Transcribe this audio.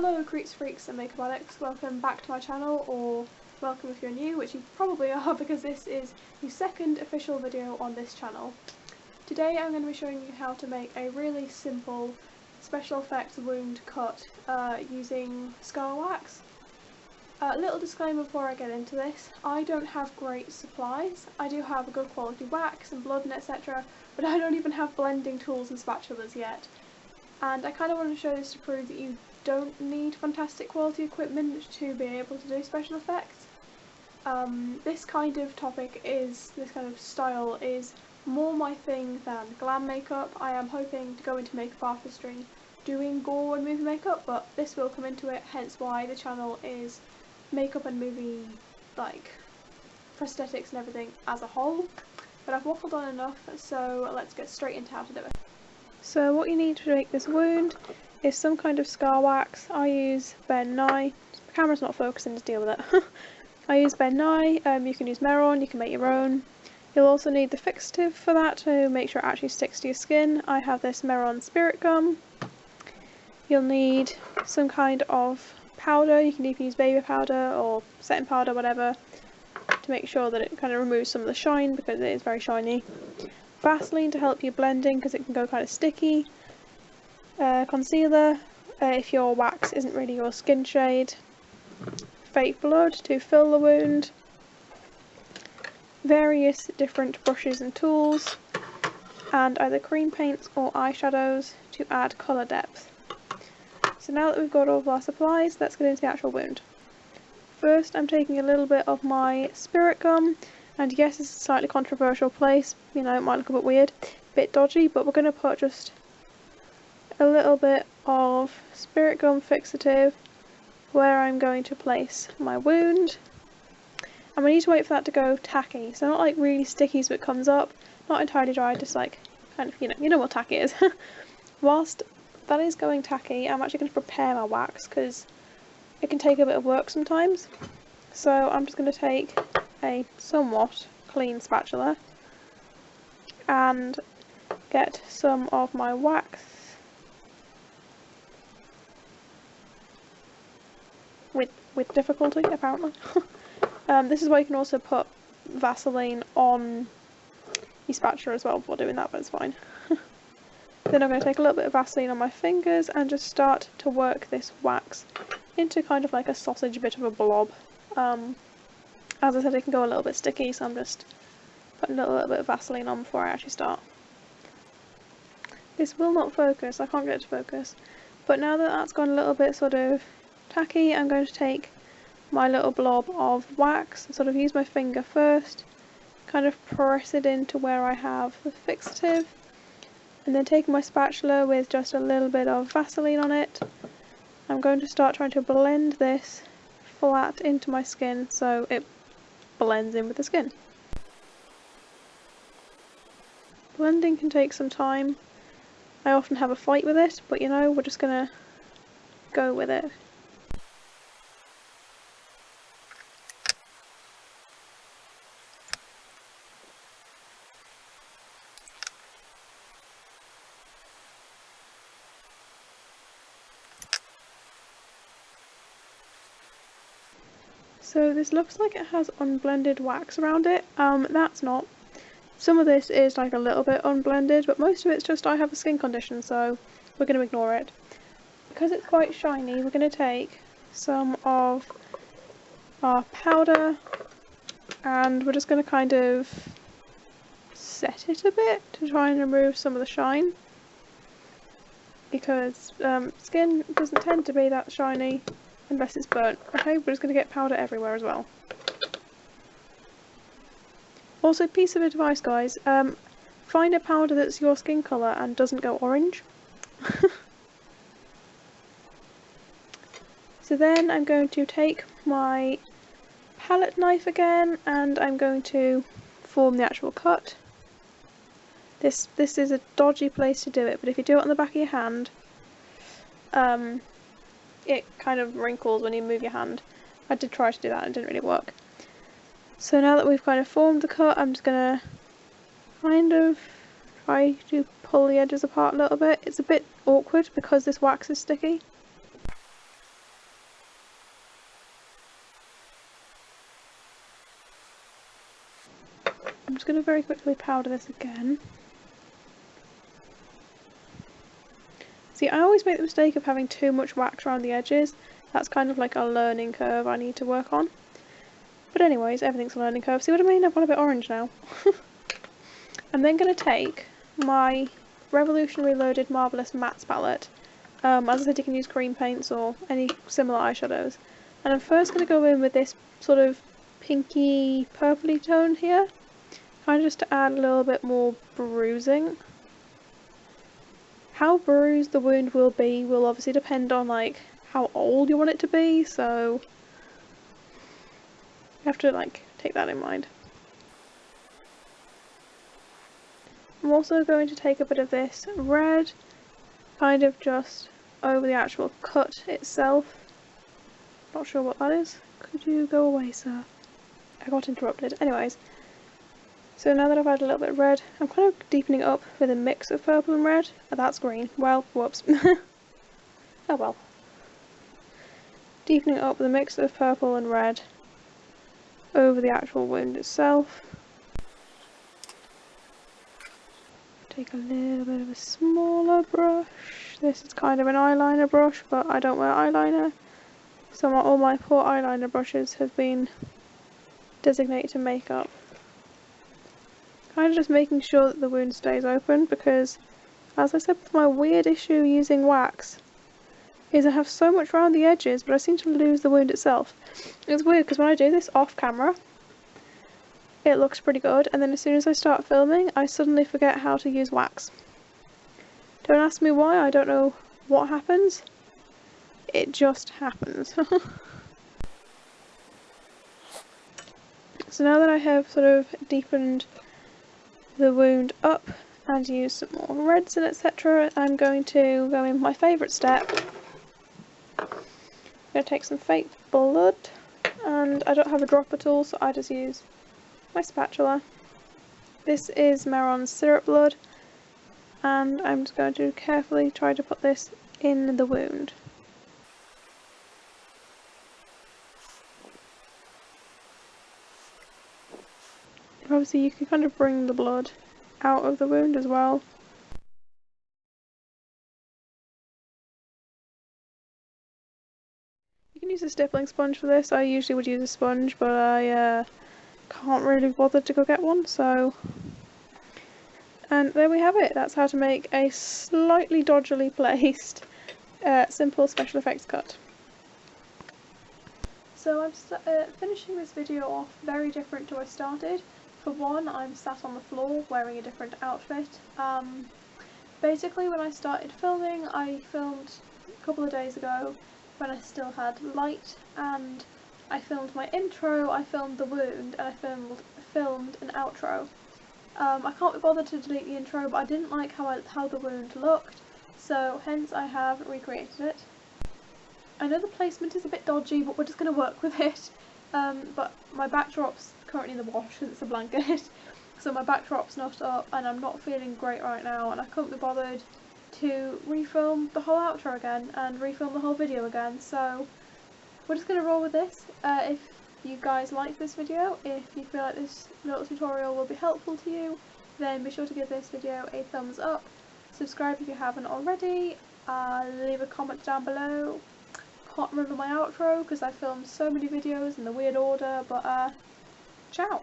Hello creeps, freaks and makeup addicts, welcome back to my channel, or welcome if you're new, which you probably are because this is the second official video on this channel. Today I'm going to be showing you how to make a really simple special effects wound cut using scar wax. Little disclaimer before I get into this, I don't have great supplies. I do have a good quality wax and blood and etc, but I don't even have blending tools and spatulas yet. And I kind of want to show this to prove that you don't need fantastic quality equipment to be able to do special effects. This kind of style is more my thing than glam makeup. I am hoping to go into makeup artistry doing gore and movie makeup, but this will come into it, hence why the channel is makeup and movie, like prosthetics and everything as a whole. But I've waffled on enough, so let's get straight into how to do it. So what you need to make this wound is some kind of scar wax. I use Ben Nye. The camera's not focusing, to deal with it. I use Ben Nye. You can use Meron, you can make your own. You'll also need the fixative for that to make sure it actually sticks to your skin. I have this Meron Spirit Gum. You'll need some kind of powder. You can either use baby powder or setting powder, whatever, to make sure that it kind of removes some of the shine because it is very shiny. Vaseline to help you blending because it can go kind of sticky. Concealer if your wax isn't really your skin shade. Fake blood to fill the wound. Various different brushes and tools. And either cream paints or eyeshadows to add colour depth. So now that we've got all of our supplies, let's get into the actual wound. First I'm taking a little bit of my Spirit Gum. And yes, it's a slightly controversial place, you know, it might look a bit weird, a bit dodgy, but we're going to put just a little bit of Spirit Gum fixative where I'm going to place my wound. And we need to wait for that to go tacky, so not like really sticky so it comes up, not entirely dry, just like kind of, you know what tacky is. Whilst that is going tacky, I'm actually going to prepare my wax because it can take a bit of work sometimes. So I'm just going to take a somewhat clean spatula and get some of my wax with difficulty, apparently. This is why you can also put Vaseline on your spatula as well before doing that, but it's fine. Then I'm going to take a little bit of Vaseline on my fingers and just start to work this wax into kind of like a sausage bit of a blob. As I said, it can go a little bit sticky, so I'm just putting a little bit of Vaseline on before I actually start. This will not focus, I can't get it to focus. But now that that's gone a little bit sort of tacky, I'm going to take my little blob of wax and sort of use my finger first, kind of press it into where I have the fixative, and then taking my spatula with just a little bit of Vaseline on it, I'm going to start trying to blend this flat into my skin so it blends in with the skin. Blending can take some time. I often have a fight with it, but you know, we're just gonna go with it. So this looks like it has unblended wax around it. That's not. Some of this is like a little bit unblended, but most of it's just I have a skin condition, so we're going to ignore it. Because it's quite shiny, we're going to take some of our powder and we're just going to kind of set it a bit to try and remove some of the shine. Because skin doesn't tend to be that shiny unless it's burnt. Okay, we're just going to get powder everywhere as well. Also, piece of advice guys, find a powder that's your skin colour and doesn't go orange. So then I'm going to take my palette knife again and I'm going to form the actual cut. This is a dodgy place to do it, but if you do it on the back of your hand, it kind of wrinkles when you move your hand. I did try to do that and it didn't really work. So now that we've kind of formed the cut, I'm just gonna kind of try to pull the edges apart a little bit. It's a bit awkward because this wax is sticky. I'm just going to very quickly powder this again. See, I always make the mistake of having too much wax around the edges. That's kind of like a learning curve I need to work on. But anyways, everything's a learning curve. See what I mean? I've got a bit orange now. I'm then going to take my Revolutionary Loaded Marvellous Mattes palette. As I said, you can use cream paints or any similar eyeshadows. And I'm first going to go in with this sort of pinky purpley tone here. Kind of just to add a little bit more bruising. How bruised the wound will be will obviously depend on like how old you want it to be, so you have to like take that in mind. I'm also going to take a bit of this red, kind of just over the actual cut itself. Not sure what that is. Could you go away, sir? I got interrupted. Anyways, so now that I've added a little bit of red, I'm kind of deepening it up with a mix of purple and red. Oh, that's green. Well, whoops. Oh well. Deepening it up with a mix of purple and red over the actual wound itself. Take a little bit of a smaller brush. This is kind of an eyeliner brush, but I don't wear eyeliner. So all my poor eyeliner brushes have been designated to makeup. Kind of just making sure that the wound stays open, because as I said with my weird issue using wax, is I have so much around the edges but I seem to lose the wound itself. It's weird because when I do this off camera it looks pretty good, and then as soon as I start filming I suddenly forget how to use wax. Don't ask me why, I don't know what happens. It just happens. So now that I have sort of deepened the wound up and used some more reds and etc., I'm going to go in with my favourite step. I'm going to take some fake blood, and I don't have a dropper tool so I just use my spatula. This is Marron's syrup blood, and I'm just going to carefully try to put this in the wound. Obviously you can kind of bring the blood out of the wound as well. You can use a stippling sponge for this. I usually would use a sponge, but I can't really bother to go get one, so... And there we have it. That's how to make a slightly dodgily placed simple special effects cut. So I'm finishing this video off very different to I started. For one, I'm sat on the floor wearing a different outfit. Basically when I started filming, I filmed a couple of days ago when I still had light, and I filmed my intro, I filmed the wound, and I filmed an outro. I can't be bothered to delete the intro, but I didn't like how the wound looked, so hence I have recreated it. I know the placement is a bit dodgy, but we're just going to work with it. But my backdrop's currently in the wash because it's a blanket, so my backdrop's not up and I'm not feeling great right now, and I couldn't be bothered to refilm the whole outro again and refilm the whole video again, so we're just going to roll with this. If you guys like this video, if you feel like this little tutorial will be helpful to you, then be sure to give this video a thumbs up, subscribe if you haven't already, leave a comment down below. Can't remember my outro because I filmed so many videos in the weird order, but ciao!